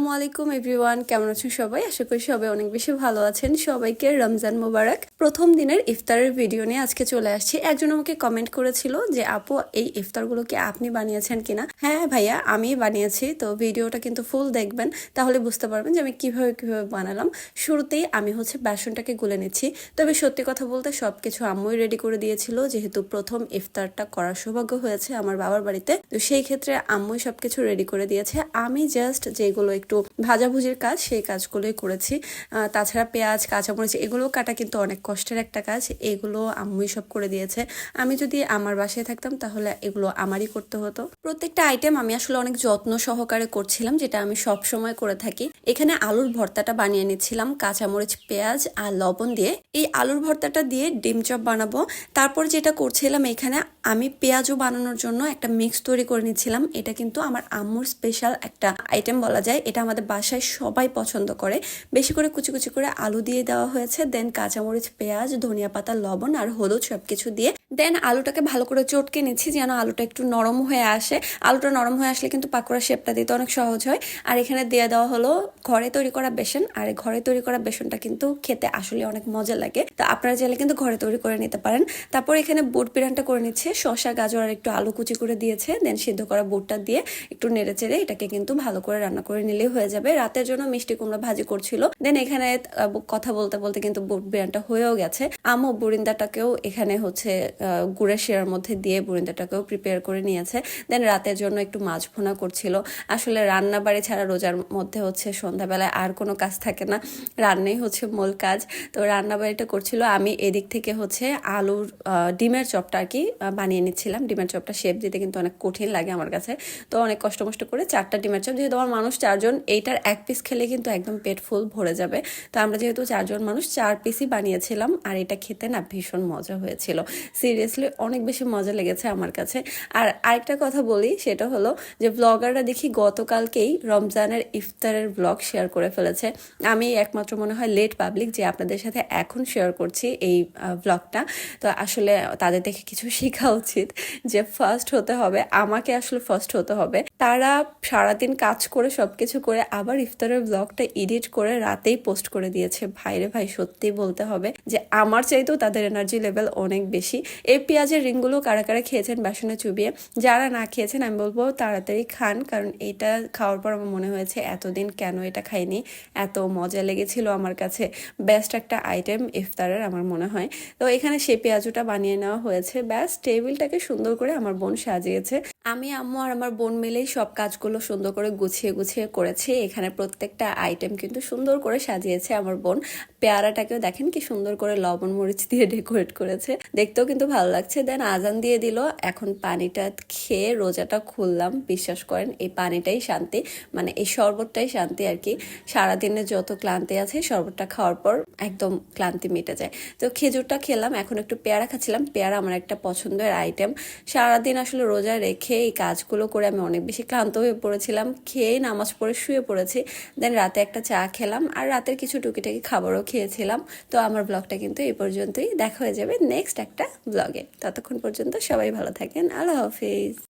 আসসালামু আলাইকুম এভরিওয়ান, কেমন আছেন সবাই? আশা করি সবাই অনেক বেশি ভালো আছেন। সবাইকে রমজান মোবারক। প্রথম দিনের ইফতারের ভিডিও নিয়ে আজকে চলে আসছি। একজন আমাকে কমেন্ট করেছিল যে আপু, এই ইফতারগুলো কি আপনি বানিয়েছেন কিনা? হ্যাঁ ভাইয়া, আমি বানিয়েছি। তো ভিডিওটা কিন্তু ফুল দেখবেন, তাহলে বুঝতে পারবেন যে আমি কিভাবে বানালাম। শুরুতেই আমি বেসনটাকে গুলে নিচ্ছি। তবে সত্যি কথা বলতে সবকিছু আম্মুই রেডি করে দিয়েছিল, যেহেতু প্রথম ইফতারটা করার সৌভাগ্য হয়েছে আমার বাবার বাড়িতে। তো সেই ক্ষেত্রে আম্মুই সবকিছু রেডি করে দিয়েছে। আমি জাস্ট যেগুলো একটু ভাজাভুজির কাজ, সেই কাজগুলোই করেছি। তাছাড়া পেঁয়াজ, কাঁচামরিচ এগুলো কাটা কিন্তু অনেক কষ্টের একটা কাজ। এগুলো আম্মুই সব করে দিয়েছে। আমি যদি আমার বাসায় থাকতাম তাহলে এগুলো আমারই করতে হতো। প্রত্যেকটা আইটেম আমি আসলে অনেক যত্ন সহকারে করছিলাম, যেটা আমি সব সময় করে থাকি। এখানে আলুর ভর্তাটা বানিয়ে নিচ্ছিলাম কাঁচামরিচ, পেঁয়াজ আর লবণ দিয়ে। এই আলুর ভর্তাটা দিয়ে ডিম চপ বানাবো। তারপর যেটা করছিলাম, এখানে আমি পেঁয়াজও বানানোর জন্য একটা মিক্স তৈরি করে নিচ্ছিলাম। এটা কিন্তু আমার আম্মুর স্পেশাল একটা আইটেম বলা যায়। এটা আমাদের বাসায় সবাই পছন্দ করে। বেশি করে কুচি কুচি করে আলু দিয়ে দেওয়া হয়েছে, দেন কাঁচামরিচ, পেঁয়াজ, ধনিয়া পাতা, লবণ আর হলুদ সবকিছু দিয়ে দেন আলুটাকে ভালো করে চটকে নিচ্ছি, যেন আলুটা একটু নরম হয়ে আসে। আলুটা নরম হয়ে আসলে কিন্তু পাকোড়া শেপটা দিতে অনেক সহজ হয়। আর এখানে দিয়ে দেওয়া হলো ঘরে তৈরি করা বেসন। আর ঘরে তৈরি করা বেসনটা কিন্তু খেতে আসলে অনেক মজা লাগে। তো আপনারা চাইলে কিন্তু ঘরে তৈরি করে নিতে পারেন। তারপর এখানে বুট বিরিয়ানিটা করে নিচ্ছে। শসা, গাজর আর একটু আলু কুচি করে দিয়েছে। দেন সিদ্ধ করা বুটটা দিয়ে একটু নেড়ে চেড়ে এটাকে কিন্তু ভালো করে রান্না করে নিলেই হয়ে যাবে। রাতের জন্য মিষ্টি কুমড়া ভাজি করছিল। দেন এখানে কথা বলতে বলতে কিন্তু বুট বিরিয়ানিটা হয়েও গেছে। আম্মু বুরিন্দাটাকেও এখানে গুড়ের শিরার মধ্যে দিয়ে বুরিন্দাটাকেও প্রিপেয়ার করে নিয়েছে। দেন রাতের জন্য একটু মাছ ভুনা করছিল। আসলে রান্না বাড়ি ছাড়া রোজার মধ্যে সন্ধ্যাবেলায় আর কোনো কাজ থাকে না, রান্নাই মূল কাজ। তো রান্না বাড়িটা করছিল। আমি এদিক থেকে আলুর ডিমের চপটা আর কি বানিয়ে নিচ্ছিলাম। ডিমের চপটা শেপ দিতে কিন্তু অনেক কঠিন লাগে আমার কাছে। তো অনেক কষ্ট করে 4টা ডিমের চপ, যেহেতু আমার মানুষ 4জন, এইটার 1 পিস খেলে কিন্তু একদম পেট ফুল ভরে যাবে। তো আমরা যেহেতু 4জন মানুষ, 4 পিসই বানিয়েছিলাম। আর এটা খেতে না ভীষণ মজা হয়েছিল। সিরিয়াসলি অনেক বেশি মজা লেগেছে আমার কাছে। আর আরেকটা কথা বলি, সেটা হলো যে ব্লগাররা দেখি গতকালকেই রমজানের ইফতারের ব্লগ শেয়ার করে ফেলেছে। আমি একমাত্র মনে হয় লেট পাবলিক যে আপনাদের সাথে এখন শেয়ার করছি এই ব্লগটা। তো আসলে তাদের দেখে কিছু শেখা উচিত, যে ফার্স্ট হতে হবে। আমাকে আসলে ফার্স্ট হতে হবে। তারা সারাদিন কাজ করে সবকিছু করে আবার ইফতারের ব্লগটা এডিট করে রাতেই পোস্ট করে দিয়েছে। ভাইরে ভাই, সত্যি বলতে হবে যে আমার চাইতেও তাদের এনার্জি লেভেল অনেক বেশি। এই পেঁয়াজের রিংগুলো কারা কারা খেয়েছেন বেসনে চুবিয়ে? যারা না খেয়েছেন আমি বলবো তাড়াতাড়ি খান, কারণ এটা খাওয়ার পর আমার মনে হয়েছে এতদিন কেন এটা খাইনি। এত মজা লেগেছিল আমার কাছে। বেস্ট একটা আইটেম ইফতারের আমার মনে হয়। তো এখানে সেই পেঁয়াজুটা বানিয়ে নেওয়া হয়েছে। ব্যাস, টেবিলটাকে সুন্দর করে আমার বোন সাজিয়েছে। আমি, আম্মু আর আমার বোন মিলেই সব কাজগুলো সুন্দর করে গুছিয়ে গুছিয়ে করেছি। এখানে প্রত্যেকটা আইটেম কিন্তু সুন্দর করে সাজিয়েছে আমার বোন। পেয়ারাটাকেও দেখেন কি সুন্দর করে লবণ মরিচ দিয়ে ডেকোরেট করেছে, দেখতেও কিন্তু ভালো লাগছে। দেন আজান দিয়ে দিল। এখন পানিটা খেয়ে রোজাটা খুললাম। বিশ্বাস করেন, এই পানিটাই শান্তি, মানে এই শরবতটাই শান্তি আর কি। সারাদিনে যত ক্লান্তি আছে শরবতটা খাওয়ার পর একদম ক্লান্তি মিটে যায়। তো খেজুরটা খেলাম, এখন একটু পেয়ারা খাচ্ছিলাম। পেয়ারা আমার একটা পছন্দের আইটেম। সারাদিন আসলে রোজা রেখে এই কাজগুলো করে আমি অনেক বেশি ক্লান্ত হয়ে পড়েছিলাম। খেয়ে নামাজ পড়ে শুয়ে পড়েছি। দেন রাতে একটা চা খেলাম, আর রাতের কিছু টুকিটাকি খাবারও খেয়েছিলাম। তো আমার ব্লগটা কিন্তু এই পর্যন্তই। দেখা হয়ে যাবে নেক্সট একটা ব্লগে। ততক্ষণ পর্যন্ত সবাই ভালো থাকেন। আল্লাহ হাফিজ।